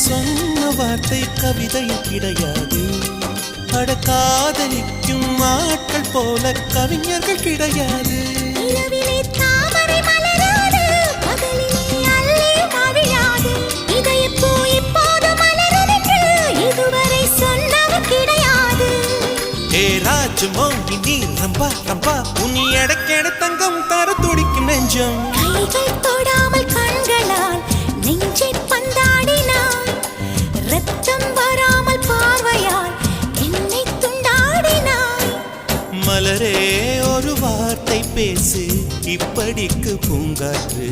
சொன்ன வார்த்தை கவிதையும் கிடையாது. அட காதலிக்கும் ஆட்கள் போல கவிஞர்கள் கிடையாது. ராஜமோகினி ரம்பா ரம்பா உன் எடக்கேட தங்கம் தர துடிக்கும் நெஞ்சம். கைகள் தொடாமல் கண்களால் நெஞ்சை பந்தாடினாய். ரத்தம் வராமல் பார்வையால் என்னை துண்டாடினாய். மலரே ஒரு வார்த்தை பேசு இப்படிக்கு பூங்காற்று.